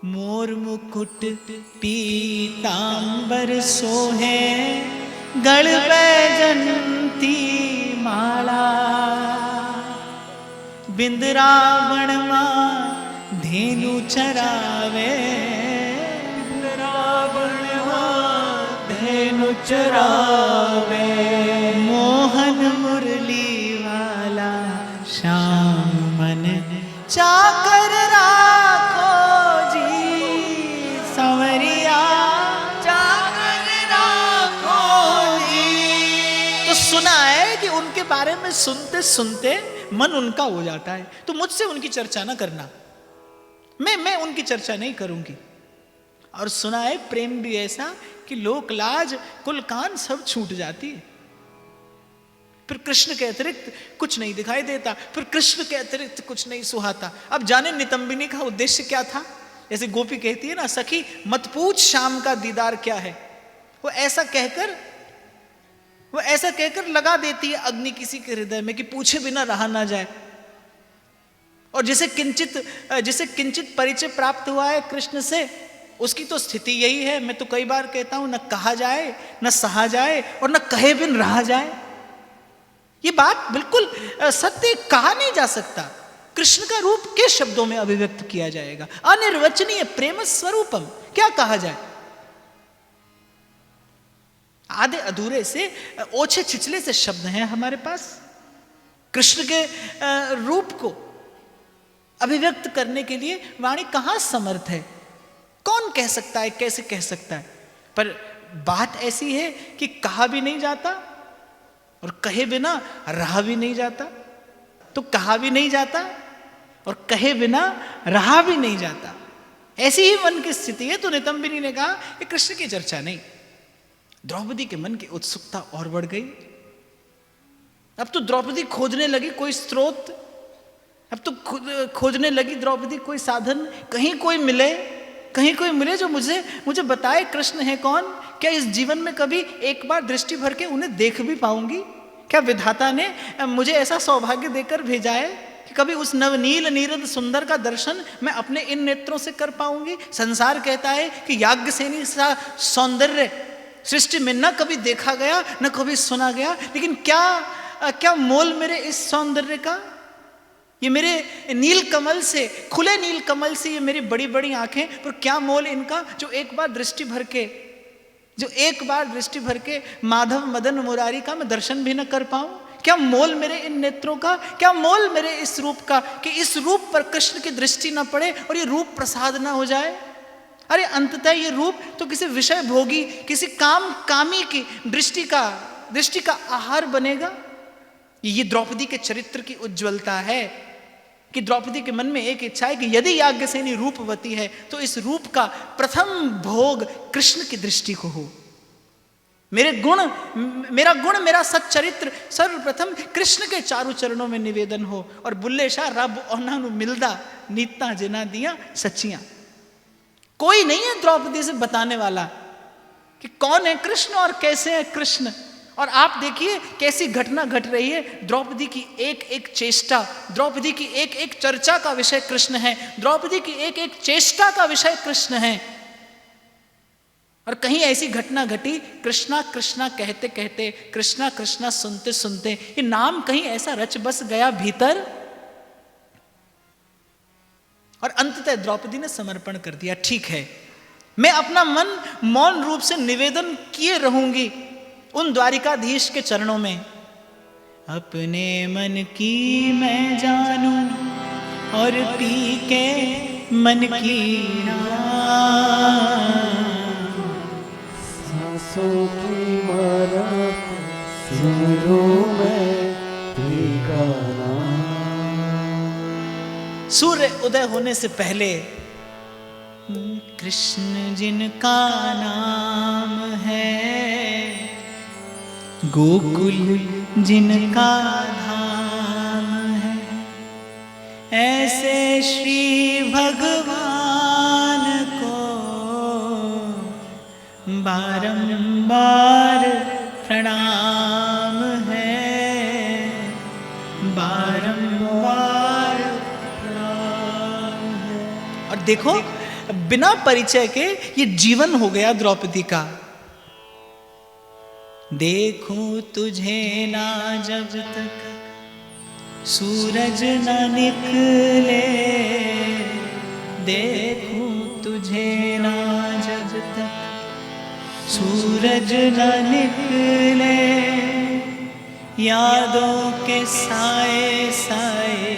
मोर मुकुट पीतांबर सोहे, गल बैजंती माला। बिंदरावण मां धेनु चरावे, बिंदरावण मां धेनु चरावे। मोहन मुरली वाला श्याम मन चाकर राखो जी, संवरिया चाकर राखो जी। तो सुना है कि उनके बारे में सुनते सुनते मन उनका हो जाता है। तो मुझसे उनकी चर्चा ना करना, मैं उनकी चर्चा नहीं करूंगी। और सुना है प्रेम भी ऐसा कि लोक लाज कुल कान सब छूट जाती है। फिर कृष्ण के अतिरिक्त कुछ नहीं दिखाई देता, फिर कृष्ण के अतिरिक्त कुछ नहीं सुहाता। अब जाने नितंबिनी का उद्देश्य क्या था। जैसे गोपी कहती है ना, सखी मत पूछ शाम का दीदार क्या है। वो ऐसा कहकर लगा देती है अग्नि किसी के हृदय में कि पूछे बिना रहा ना जाए। और जिसे किंचित परिचय प्राप्त हुआ है कृष्ण से, उसकी तो स्थिति यही है। मैं तो कई बार कहता हूं, न कहा जाए न सहा जाए और न कहे बिन रहा जाए। ये बात बिल्कुल सत्य, कहा नहीं जा सकता। कृष्ण का रूप के शब्दों में अभिव्यक्त किया जाएगा। अनिर्वचनीय प्रेम स्वरूपम, क्या कहा जाए। आधे अधूरे से, ओछे छिछले से शब्द हैं हमारे पास। कृष्ण के रूप को अभिव्यक्त करने के लिए वाणी कहां समर्थ है। कौन कह सकता है, कैसे कह सकता है। पर बात ऐसी है कि कहा भी नहीं जाता और कहे बिना रहा भी नहीं जाता। तो कहा भी नहीं जाता और कहे बिना रहा भी नहीं जाता। ऐसी ही मन की स्थिति है। तो नितंबिनी ने कहा कि कृष्ण की चर्चा नहीं। द्रौपदी के मन की उत्सुकता और बढ़ गई। अब तो द्रौपदी खोजने लगी कोई स्रोत, अब तो खोजने लगी द्रौपदी कोई साधन। कहीं कोई मिले जो मुझे बताए कृष्ण है कौन। क्या इस जीवन में कभी एक बार दृष्टि भर के उन्हें देख भी पाऊंगी। क्या विधाता ने मुझे ऐसा सौभाग्य देकर भेजा है कि कभी उस नवनील नीरद सुंदर का दर्शन मैं अपने इन नेत्रों से कर पाऊंगी। संसार कहता है कि याज्ञसेनी सा सौंदर्य सृष्टि में न कभी देखा गया न कभी सुना गया। लेकिन क्या मोल मेरे इस सौंदर्य का। ये मेरे नील कमल से, खुले नील कमल से ये मेरी बड़ी बड़ी आंखें, पर क्या मोल इनका जो एक बार दृष्टि भर के माधव मदन मुरारी का मैं दर्शन भी न कर पाऊं। क्या मोल मेरे इन नेत्रों का, क्या मोल मेरे इस रूप का कि इस रूप पर कृष्ण की दृष्टि न पड़े और ये रूप प्रसाद ना हो जाए। अरे अंततः ये रूप तो किसी विषय भोगी, किसी कामी की दृष्टि का आहार बनेगा। ये द्रौपदी के चरित्र की उज्ज्वलता है कि द्रौपदी के मन में एक इच्छा है कि यदि याज्ञसेनी रूपवती है तो इस रूप का प्रथम भोग कृष्ण की दृष्टि को हो। मेरा गुण मेरा सच्चरित्र सर्वप्रथम कृष्ण के चारों चरणों में निवेदन हो। और बुल्ले शाह रब ओना नु मिलदा नीता जिना दिया सच्चियां। कोई नहीं है द्रौपदी से बताने वाला कि कौन है कृष्ण और कैसे है कृष्ण। और आप देखिए कैसी घटना घट रही है। द्रौपदी की एक एक चेष्टा, द्रौपदी की एक एक चर्चा का विषय कृष्ण है। द्रौपदी की एक एक चेष्टा का विषय कृष्ण है। और कहीं ऐसी घटना घटी, कृष्णा कृष्णा कहते कहते, कृष्णा कृष्णा सुनते सुनते ये नाम कहीं ऐसा रच बस गया भीतर। और अंततः द्रौपदी ने समर्पण कर दिया। ठीक है, मैं अपना मन मौन रूप से निवेदन किए रहूंगी उन द्वारिकाधीश के चरणों में। अपने मन की मैं जानूं और पी के मन की सांसों की मारा सिमरूं मैं तेरा नाम। सूर्य उदय होने से पहले कृष्ण जिनका नाम है, गोकुल जिनका धाम है, ऐसे श्री भगवान को बारंबार प्रणाम है, बारंबार प्रणाम है। और देखो बिना परिचय के ये जीवन हो गया द्रौपदी का। देखूं तुझे ना जब तक सूरज न निकले, देखूं तुझे ना जब तक सूरज न निकले, यादों के साए साए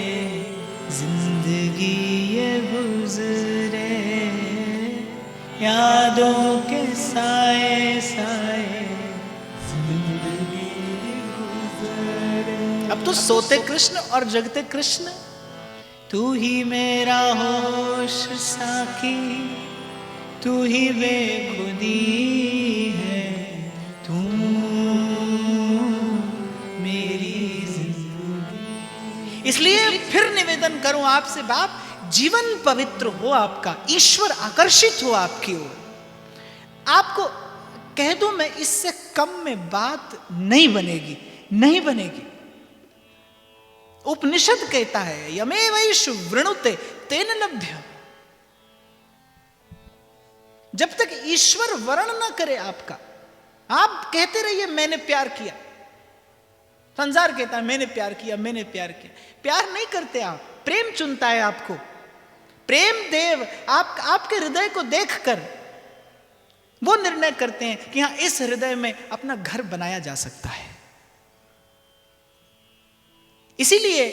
जिंदगी ये गुजरे, यादों के साए साए जिंदगी गुजरे। अब तो सोते कृष्ण और जगते कृष्ण, तू ही मेरा होश साकी, तू ही बेखुदी है, तू इसलिए फिर निवेदन करूं आपसे बाप, जीवन पवित्र हो आपका, ईश्वर आकर्षित हो आपकी ओर। आपको कह दूं मैं, इससे कम में बात नहीं बनेगी, नहीं बनेगी। उपनिषद कहता है यमेवैष वृणुते तेन लभ्य। जब तक ईश्वर वर्ण ना करे आपका, आप कहते रहिए मैंने प्यार किया। संसार कहता है मैंने प्यार किया, मैंने प्यार किया। प्यार नहीं करते आप, प्रेम चुनता है आपको। प्रेम देव आपके हृदय को देखकर वो निर्णय करते हैं कि हां इस हृदय में अपना घर बनाया जा सकता है। इसीलिए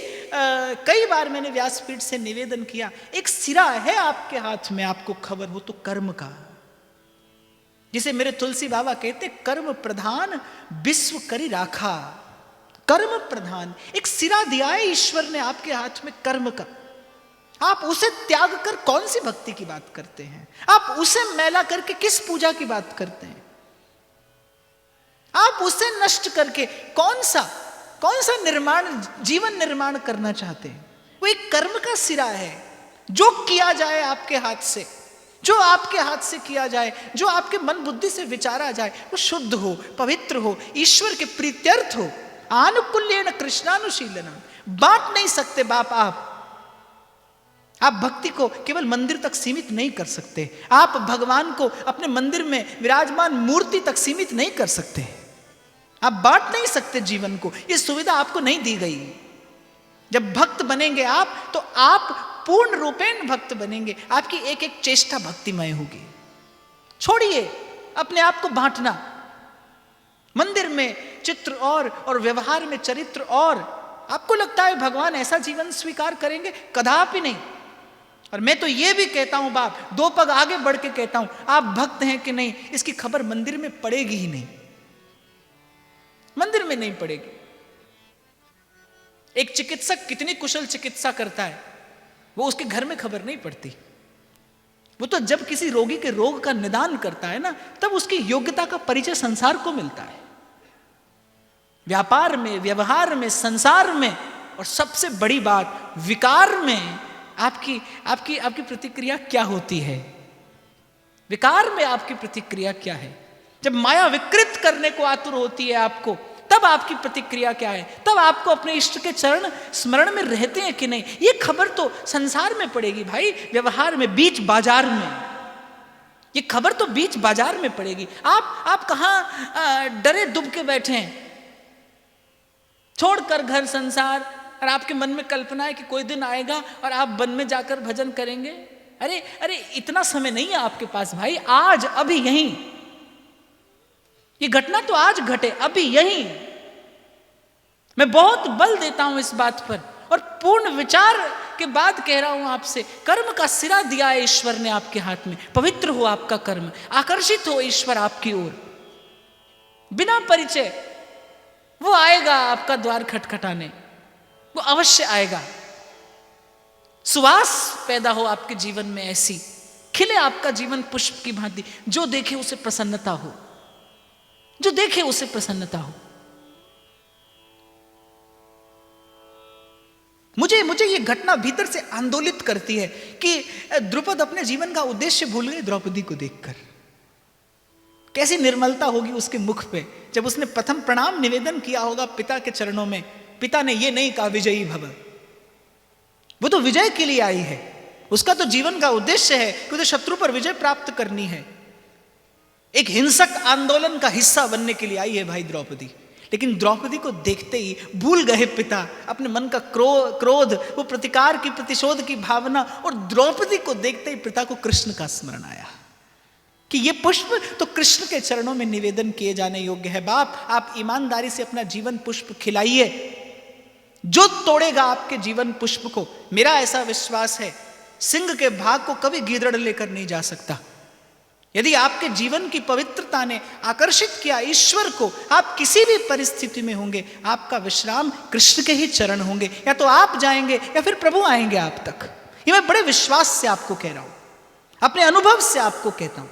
कई बार मैंने व्यासपीठ से निवेदन किया, एक सिरा है आपके हाथ में, आपको खबर हो तो कर्म का, जिसे मेरे तुलसी बाबा कहते कर्म प्रधान विश्व करी राखा। कर्म प्रधान एक सिरा दिया है ईश्वर ने आपके हाथ में कर्म का। आप उसे त्याग कर कौन सी भक्ति की बात करते हैं? आप उसे मैला करके किस पूजा की बात करते हैं? आप उसे नष्ट करके कौन सा निर्माण, जीवन निर्माण करना चाहते हैं? वो एक कर्म का सिरा है। जो किया जाए आपके हाथ से, जो आपके हाथ से किया जाए, जो आपके मन बुद्धि से विचारा जाए, वो शुद्ध हो, पवित्र हो, ईश्वर के प्रीत्यर्थ हो। आनुकूल्येन कृष्णानुशीलनम। बांट नहीं सकते बाप आप भक्ति को केवल मंदिर तक सीमित नहीं कर सकते। आप भगवान को अपने मंदिर में विराजमान मूर्ति तक सीमित नहीं कर सकते। आप बांट नहीं सकते जीवन को, ये सुविधा आपको नहीं दी गई। जब भक्त बनेंगे आप, तो आप पूर्ण रूपेण भक्त बनेंगे। आपकी एक एक चेष्टा भक्तिमय होगी। छोड़िए अपने आप को बांटना। मंदिर में चित्र और व्यवहार में चरित्र और। आपको लगता है भगवान ऐसा जीवन स्वीकार करेंगे? कदापि नहीं। और मैं तो यह भी कहता हूं बाप, दो पग आगे बढ़ के कहता हूं, आप भक्त हैं कि नहीं इसकी खबर मंदिर में पड़ेगी ही नहीं, मंदिर में नहीं पड़ेगी। एक चिकित्सक कितनी कुशल चिकित्सा करता है, वो उसके घर में खबर नहीं पड़ती। वो तो जब किसी रोगी के रोग का निदान करता है ना, तब उसकी योग्यता का परिचय संसार को मिलता है। व्यापार में, व्यवहार में, संसार में, और सबसे बड़ी बात विकार में आपकी प्रतिक्रिया क्या होती है? विकार में आपकी प्रतिक्रिया क्या है? जब माया विकृत करने को आतुर होती है आपको, तब आपकी प्रतिक्रिया क्या है? तब आपको अपने इष्ट के चरण स्मरण में रहते हैं कि नहीं, ये खबर तो संसार में पड़ेगी भाई, व्यवहार में, बीच बाजार में। ये खबर तो बीच बाजार में पड़ेगी। आप कहां डरे दुबके बैठे हैं, छोड़कर घर संसार, और आपके मन में कल्पना है कि कोई दिन आएगा और आप वन में जाकर भजन करेंगे। अरे इतना समय नहीं है आपके पास भाई। आज अभी यहीं, ये घटना तो आज घटे, अभी यहीं। मैं बहुत बल देता हूं इस बात पर, और पूर्ण विचार के बाद कह रहा हूं आपसे, कर्म का सिरा दिया है ईश्वर ने आपके हाथ में। पवित्र हो आपका कर्म, आकर्षित हो ईश्वर आपकी ओर। बिना परिचय वो आएगा आपका द्वार खटखटाने, वो अवश्य आएगा। सुवास पैदा हो आपके जीवन में, ऐसी खिले आपका जीवन पुष्प की भांति। जो देखे उसे प्रसन्नता हो, जो देखे उसे प्रसन्नता हो। मुझे ये घटना भीतर से आंदोलित करती है कि द्रुपद अपने जीवन का उद्देश्य भूल गए द्रौपदी को देखकर। कैसी निर्मलता होगी उसके मुख पे जब उसने प्रथम प्रणाम निवेदन किया होगा पिता के चरणों में। पिता ने ये नहीं कहा विजयी भव, वो तो विजय के लिए आई है, उसका तो जीवन का उद्देश्य है कि उसे शत्रु पर विजय प्राप्त करनी है। एक हिंसक आंदोलन का हिस्सा बनने के लिए आई है भाई द्रौपदी। लेकिन द्रौपदी को देखते ही भूल गए पिता अपने मन का क्रोध, वो प्रतिकार की, प्रतिशोध की भावना, और द्रौपदी को देखते ही पिता को कृष्ण का स्मरण आया कि ये पुष्प तो कृष्ण के चरणों में निवेदन किए जाने योग्य है। बाप, आप ईमानदारी से अपना जीवन पुष्प खिलाइए। जो तोड़ेगा आपके जीवन पुष्प को, मेरा ऐसा विश्वास है, सिंह के भाग को कभी गीदड़ लेकर नहीं जा सकता। यदि आपके जीवन की पवित्रता ने आकर्षित किया ईश्वर को, आप किसी भी परिस्थिति में होंगे, आपका विश्राम कृष्ण के ही चरण होंगे। या तो आप जाएंगे या फिर प्रभु आएंगे आप तक। ये मैं बड़े विश्वास से आपको कह रहा हूं, अपने अनुभव से आपको कहता हूं।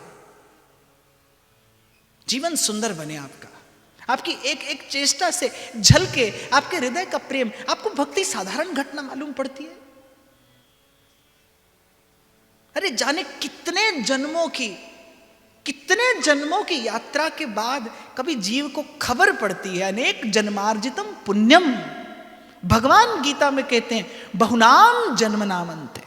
जीवन सुंदर बने आपका, आपकी एक एक चेष्टा से झलके आपके हृदय का प्रेम। आपको भक्ति साधारण घटना मालूम पड़ती है? अरे जाने कितने जन्मों की यात्रा के बाद कभी जीव को खबर पड़ती है, अनेक जन्मार्जितम पुण्यम। भगवान गीता में कहते हैं, बहुनाम जन्म नामंते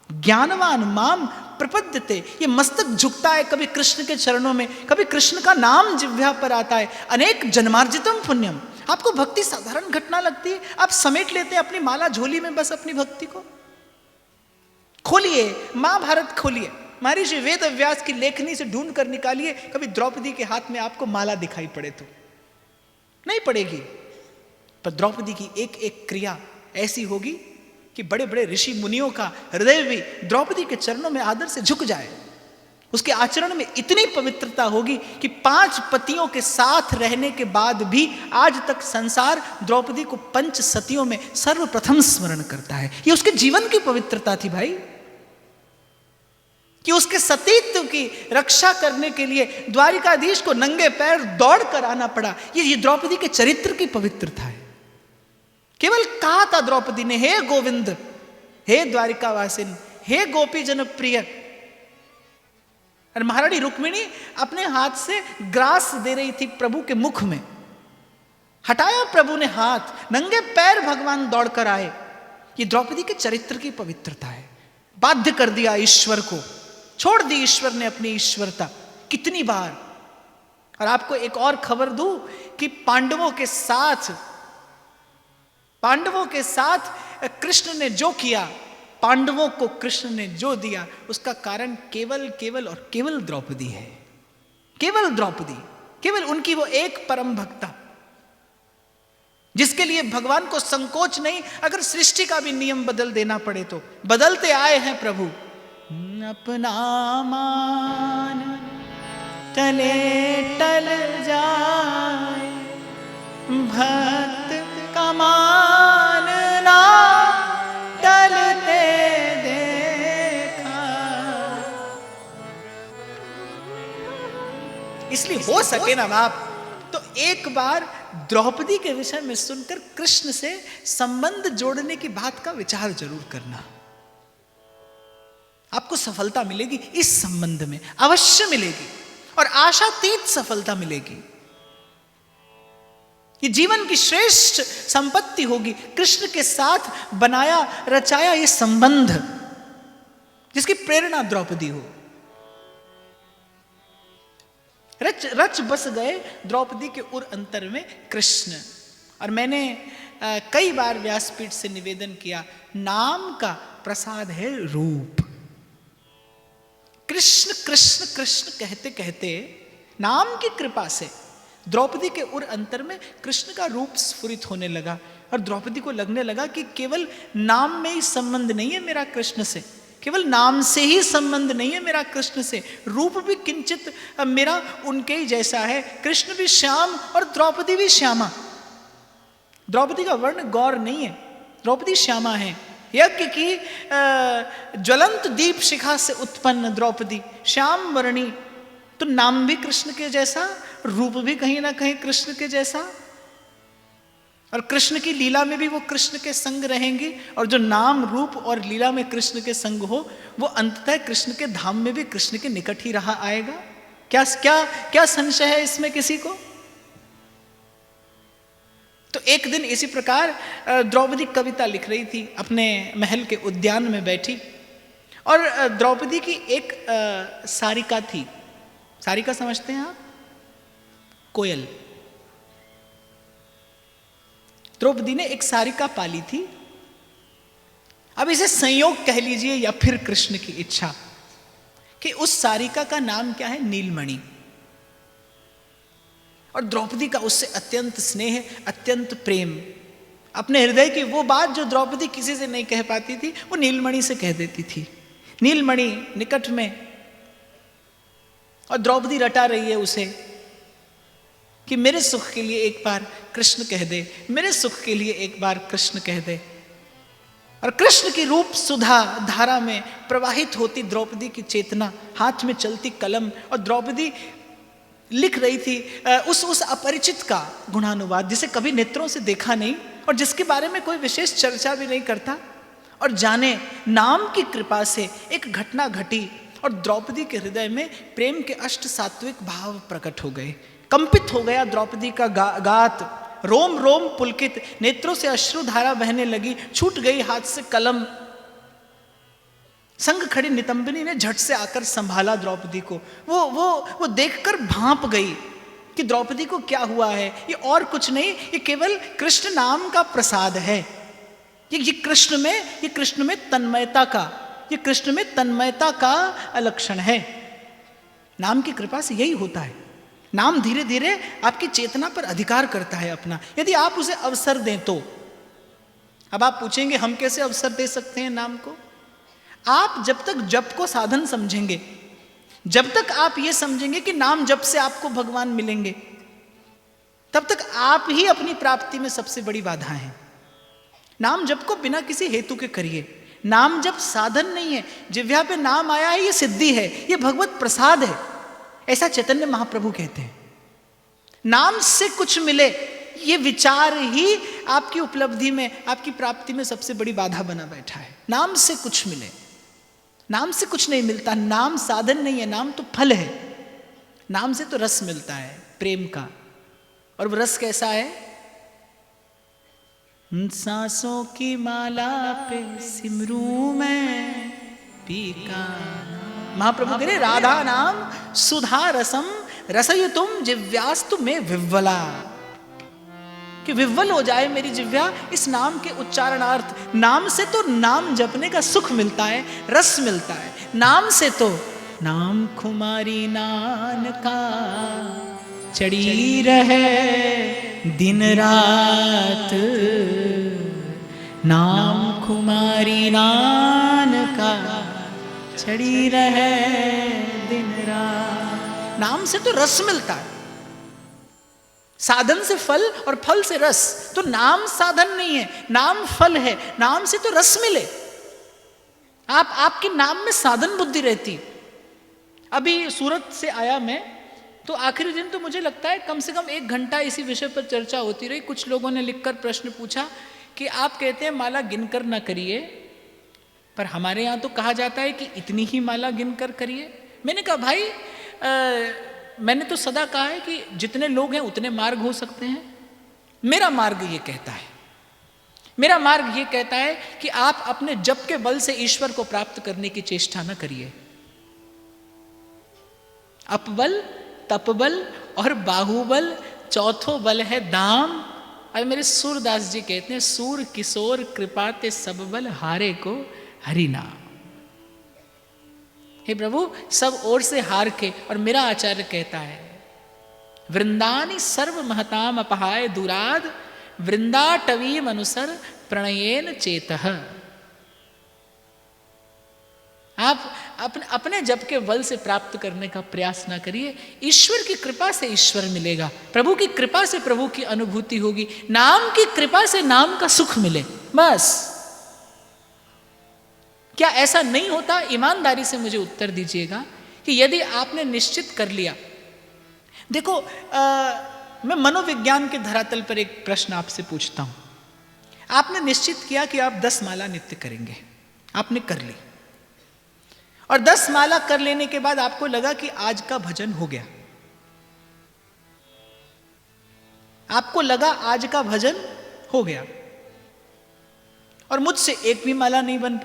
ज्ञानवान माम प्रपद्यते। ये मस्तक झुकता है कभी कृष्ण के चरणों में, कभी कृष्ण का नाम जिह्वा पर आता है। अनेक जन्मार्जितम पुण्यम। आपको भक्ति साधारण घटना लगती है? आप समेट लेते हैं अपनी माला झोली में बस अपनी भक्ति को। खोलिए महाभारत, खोलिए महर्षि वेद व्यास की लेखनी से ढूंढ कर निकालिए, कभी द्रौपदी के हाथ में आपको माला दिखाई पड़े तो? नहीं पड़ेगी। पर द्रौपदी की एक एक क्रिया ऐसी होगी कि बड़े बड़े ऋषि मुनियों का हृदय भी द्रौपदी के चरणों में आदर से झुक जाए। उसके आचरण में इतनी पवित्रता होगी कि 5 पतियों के साथ रहने के बाद भी आज तक संसार द्रौपदी को 5 सतियों में सर्वप्रथम स्मरण करता है। ये उसके जीवन की पवित्रता थी भाई, कि उसके सतीत्व की रक्षा करने के लिए द्वारिकाधीश को नंगे पैर दौड़ कर आना पड़ा। ये द्रौपदी के चरित्र की पवित्रता है। केवल कहा था द्रौपदी ने, हे गोविंद, हे द्वारिकावासिन, हे गोपी जन प्रिय। और महारानी रुक्मिणी अपने हाथ से ग्रास दे रही थी प्रभु के मुख में, हटाया प्रभु ने हाथ, नंगे पैर भगवान दौड़कर आए। ये द्रौपदी के चरित्र की पवित्रता है। बाध्य कर दिया ईश्वर को, छोड़ दी ईश्वर ने अपनी ईश्वरता कितनी बार। और आपको एक और खबर दूं कि पांडवों के साथ कृष्ण ने जो किया, पांडवों को कृष्ण ने जो दिया, उसका कारण केवल द्रौपदी है। केवल द्रौपदी, केवल उनकी वो एक परम भक्ता, जिसके लिए भगवान को संकोच नहीं, अगर सृष्टि का भी नियम बदल देना पड़े तो बदलते आए हैं प्रभु। अपना मान टले टल जाए, भक्त का मान ना टलते देखा। इसलिए हो सके ना बाप, तो एक बार द्रौपदी के विषय में सुनकर कृष्ण से संबंध जोड़ने की बात का विचार जरूर करना। आपको सफलता मिलेगी इस संबंध में, अवश्य मिलेगी, और आशातीत सफलता मिलेगी। ये जीवन की श्रेष्ठ संपत्ति होगी, कृष्ण के साथ बनाया रचाया ये संबंध, जिसकी प्रेरणा द्रौपदी हो। रच बस गए द्रौपदी के उर अंतर में कृष्ण। और मैंने कई बार व्यासपीठ से निवेदन किया, नाम का प्रसाद है रूप। कृष्ण कृष्ण कृष्ण कहते कहते नाम की कृपा से द्रौपदी के उर अंतर में कृष्ण का रूप स्फुरित होने लगा। और द्रौपदी को लगने लगा कि केवल नाम में ही संबंध नहीं है मेरा कृष्ण से, केवल नाम से ही संबंध नहीं है मेरा कृष्ण से, रूप भी किंचित मेरा उनके ही जैसा है। कृष्ण भी श्याम और द्रौपदी भी श्यामा। द्रौपदी का वर्ण गौर नहीं है, द्रौपदी श्यामा है। यज्ञ की ज्वलंत दीप शिखा से उत्पन्न द्रौपदी श्याम वर्णी, तो नाम भी कृष्ण के जैसा, रूप भी कहीं ना कहीं कृष्ण के जैसा। और कृष्ण की लीला में भी वो कृष्ण के संग रहेंगी, और जो नाम रूप और लीला में कृष्ण के संग हो, वो अंततः कृष्ण के धाम में भी कृष्ण के निकट ही रहा आएगा। क्या क्या क्या संशय है इसमें किसी को? तो एक दिन इसी प्रकार द्रौपदी कविता लिख रही थी, अपने महल के उद्यान में बैठी, और द्रौपदी की एक सारिका थी। सारिका समझते हैं आप? कोयल। द्रौपदी ने एक सारिका पाली थी। अब इसे संयोग कह लीजिए या फिर कृष्ण की इच्छा कि उस सारिका का नाम क्या है? नीलमणि। और द्रौपदी का उससे अत्यंत स्नेह, अत्यंत प्रेम। अपने हृदय की वो बात जो द्रौपदी किसी से नहीं कह पाती थी, वो नीलमणि से कह देती थी। नीलमणि निकट में, और द्रौपदी रटा रही है उसे कि मेरे सुख के लिए एक बार कृष्ण कह दे, मेरे सुख के लिए एक बार कृष्ण कह दे। और कृष्ण की रूप सुधा धारा में प्रवाहित होती द्रौपदी की चेतना, हाथ में चलती कलम, और द्रौपदी लिख रही थी उस अपरिचित का गुणानुवाद, जिसे कभी नेत्रों से देखा नहीं और जिसके बारे में कोई विशेष चर्चा भी नहीं करता। और जाने नाम की कृपा से एक घटना घटी और द्रौपदी के हृदय में प्रेम के अष्ट सात्विक भाव प्रकट हो गए। कंपित हो गया द्रौपदी का गात, रोम रोम पुलकित, नेत्रों से अश्रुधारा बहने लगी, छूट गई हाथ से कलम। संग खड़ी नितंबिनी ने झट से आकर संभाला द्रौपदी को। वो देखकर भांप गई कि द्रौपदी को क्या हुआ है। ये और कुछ नहीं, ये केवल कृष्ण नाम का प्रसाद है। ये कृष्ण में तन्मयता का, ये कृष्ण में तन्मयता का लक्षण है। नाम की कृपा से यही होता है। नाम धीरे धीरे आपकी चेतना पर अधिकार करता है अपना, यदि आप उसे अवसर दें तो। अब आप पूछेंगे हम कैसे अवसर दे सकते हैं नाम को? आप जब तक जप को साधन समझेंगे, जब तक आप ये समझेंगे कि नाम जप से आपको भगवान मिलेंगे, तब तक आप ही अपनी प्राप्ति में सबसे बड़ी बाधा हैं। नाम जप को बिना किसी हेतु के करिए। नाम जप साधन नहीं है। जिह्वा पे नाम आया है, ये सिद्धि है, ये भगवत प्रसाद है, ऐसा चैतन्य महाप्रभु कहते हैं। नाम से कुछ मिले, ये विचार ही आपकी उपलब्धि में, आपकी प्राप्ति में सबसे बड़ी बाधा बना बैठा है। नाम से कुछ मिले, नाम से कुछ नहीं मिलता। नाम साधन नहीं है, नाम तो फल है। नाम से तो रस मिलता है प्रेम का, और वो रस कैसा है? सांसों की माला पे सिमरू मैं पीका। महाप्रभु कह रहे राधा नाम सुधा रसम रसयुतुम जिव्यास्तु में विव्वला, कि विव्वल हो जाए मेरी जिव्या इस नाम के उच्चारणार्थ। नाम से तो नाम जपने का सुख मिलता है, रस मिलता है। नाम से तो नाम खुमारी नान का चढ़ी रहे दिन रात, नाम खुमारी नान का चढ़ी रहे दिन रात। नाम से तो रस मिलता है, साधन से फल और फल से रस। तो नाम साधन नहीं है, नाम फल है। नाम से तो रस मिले, आपके नाम में साधन बुद्धि रहती। अभी सूरत से आया मैं, तो आखिरी दिन तो मुझे लगता है कम से कम 1 घंटा इसी विषय पर चर्चा होती रही। कुछ लोगों ने लिखकर प्रश्न पूछा कि आप कहते हैं माला गिनकर ना करिए, पर हमारे यहाँ तो कहा जाता है कि इतनी ही माला गिनकर करिए। मैंने कहा भाई मैंने तो सदा कहा है कि जितने लोग हैं उतने मार्ग हो सकते हैं। मेरा मार्ग ये कहता है, मेरा मार्ग ये कहता है कि आप अपने जप के बल से ईश्वर को प्राप्त करने की चेष्टा न करिए। अपबल, तपबल और बाहुबल, चौथो बल है दाम। अब मेरे सूरदास जी कहते हैं सूर किशोर कृपा ते सब बल हारे को हरि नाम। हे प्रभु सब ओर से हार के, और मेरा आचार्य कहता है वृंदानी सर्व महताम अपहाय दुराद वृंदाटवीम अनुसर प्रणयेन चेतः। आप अपने जप के बल से प्राप्त करने का प्रयास ना करिए। ईश्वर की कृपा से ईश्वर मिलेगा, प्रभु की कृपा से प्रभु की अनुभूति होगी, नाम की कृपा से नाम का सुख मिले, बस। क्या ऐसा नहीं होता? ईमानदारी से मुझे उत्तर दीजिएगा कि यदि आपने निश्चित कर लिया। देखो मैं मनोविज्ञान के धरातल पर एक प्रश्न आपसे पूछता हूं। आपने निश्चित किया कि आप 10 माला नित्य करेंगे, आपने कर ली, और 10 माला कर लेने के बाद आपको लगा कि आज का भजन हो गया, आपको लगा आज का भजन हो गया, और मुझसे एक भी माला नहीं बन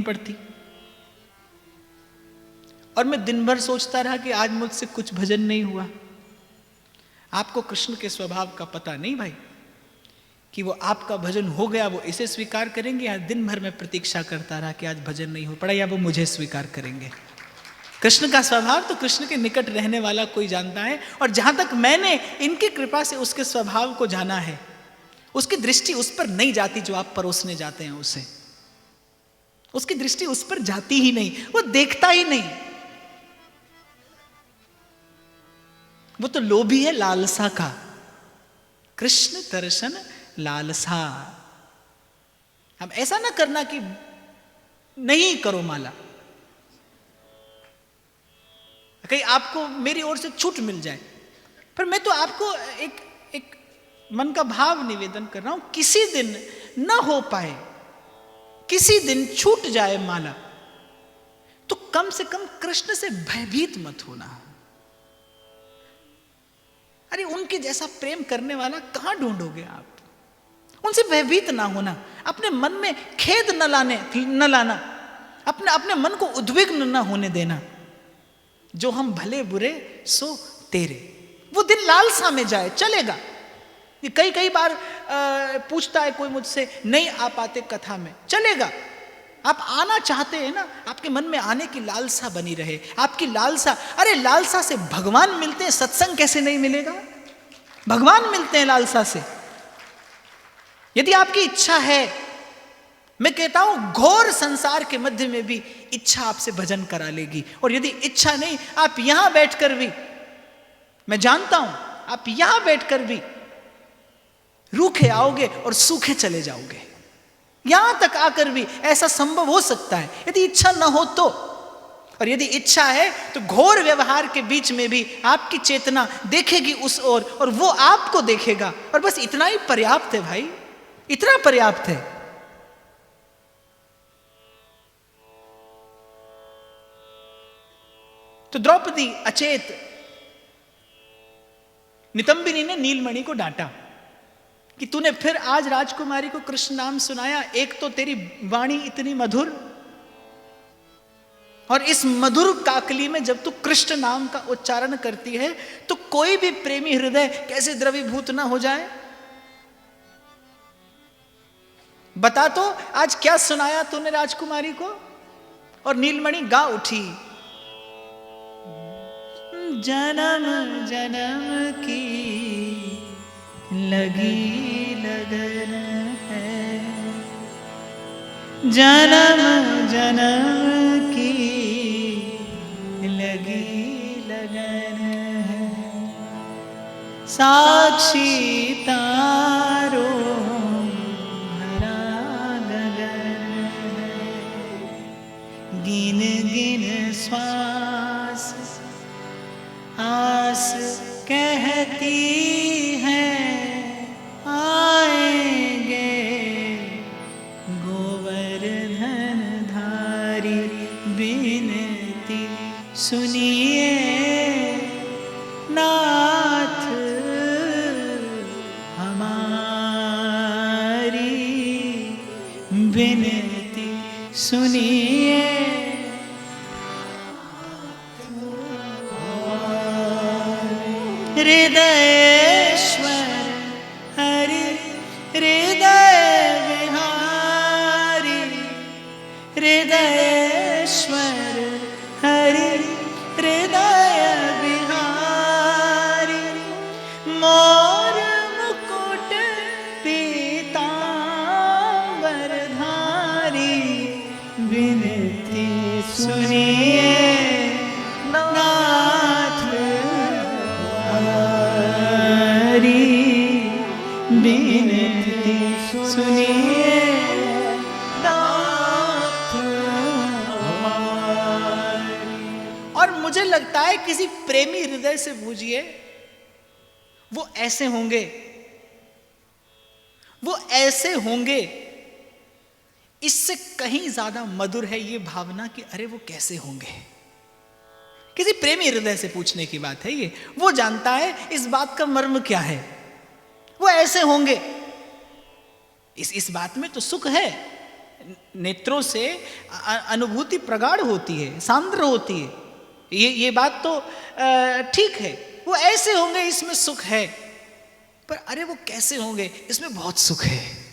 पड़ती, और मैं दिन भर सोचता रहा कि आज मुझसे कुछ भजन नहीं हुआ। आपको कृष्ण के स्वभाव का पता नहीं भाई, कि वो आपका भजन हो गया वो इसे स्वीकार करेंगे, या दिन भर मैं प्रतीक्षा करता रहा कि आज भजन नहीं हो पड़ा, या वो मुझे स्वीकार करेंगे। कृष्ण का स्वभाव तो कृष्ण के निकट रहने वाला कोई जानता है, और जहां तक मैंने इनकी कृपा से उसके स्वभाव को जाना है, उसकी दृष्टि उस पर नहीं जाती जो आप परोसने जाते हैं उसे। उसकी दृष्टि उस पर जाती ही नहीं, वो देखता ही नहीं। वो तो लोभी है लालसा का। कृष्ण दर्शन लालसा। हम ऐसा ना करना कि नहीं करो माला, कहीं आपको मेरी ओर से छूट मिल जाए। पर मैं तो आपको एक मन का भाव निवेदन कर रहा हूं, किसी दिन न हो पाए, किसी दिन छूट जाए माला, तो कम से कम कृष्ण से भयभीत मत होना। अरे उनके जैसा प्रेम करने वाला कहां ढूंढोगे आप? उनसे भयभीत ना होना, अपने मन में खेद न लाना, अपने मन को उद्विग्न न होने देना। जो हम भले बुरे सो तेरे, वो दिन लालसा में जाए चलेगा। ये कई बार पूछता है कोई मुझसे, नहीं आ पाते कथा में, चलेगा। आप आना चाहते हैं ना, आपके मन में आने की लालसा बनी रहे, आपकी लालसा। अरे लालसा से भगवान मिलते हैं, सत्संग कैसे नहीं मिलेगा? भगवान मिलते हैं लालसा से। यदि आपकी इच्छा है, मैं कहता हूं घोर संसार के मध्य में भी इच्छा आपसे भजन करा लेगी। और यदि इच्छा नहीं, आप यहां बैठकर भी, मैं जानता हूं आप यहां बैठकर भी रूखे आओगे और सूखे चले जाओगे। यहां तक आकर भी ऐसा संभव हो सकता है, यदि इच्छा न हो तो। और यदि इच्छा है तो घोर व्यवहार के बीच में भी आपकी चेतना देखेगी उस ओर, और वो आपको देखेगा। और बस इतना ही पर्याप्त है भाई, इतना पर्याप्त है। तो द्रौपदी अचेत, नितंबिनी ने नीलमणि को डांटा कि तूने फिर आज राजकुमारी को कृष्ण नाम सुनाया। एक तो तेरी वाणी इतनी मधुर, और इस मधुर काकली में जब तू कृष्ण नाम का उच्चारण करती है तो कोई भी प्रेमी हृदय कैसे द्रवीभूत ना हो जाए। बता तो आज क्या सुनाया तूने राजकुमारी को? और नीलमणि गा उठी, जन्म जन्म की लगी लगन है, जन्म जन्म की लगी लगन है, साक्षी तारों भरा गगन है, गिन गिन श्वास आस कहती है, आएंगे गोवर्धन धारी, बिनती सुनिए नाथ हमारी, बिनती सुनिए। हृदयेश्वर हरि हृदय विहारी, हृदयेश्वर हरि हृदय विहारी, मोर मुकुट पीतांबर धारी, विनती सुनिए नाथ बिनती सुनिए नाथ हमारी। और मुझे लगता है किसी प्रेमी हृदय से पूछिए, वो ऐसे होंगे, वो ऐसे होंगे। इससे कहीं ज्यादा मधुर है ये भावना कि अरे वो कैसे होंगे। किसी प्रेमी हृदय से पूछने की बात है ये, वो जानता है इस बात का मर्म क्या है। वो ऐसे होंगे, इस बात में तो सुख है, नेत्रों से अनुभूति प्रगाढ़ होती है, सांद्र होती है। ये बात तो ठीक है, वो ऐसे होंगे इसमें सुख है, पर अरे वो कैसे होंगे इसमें बहुत सुख है।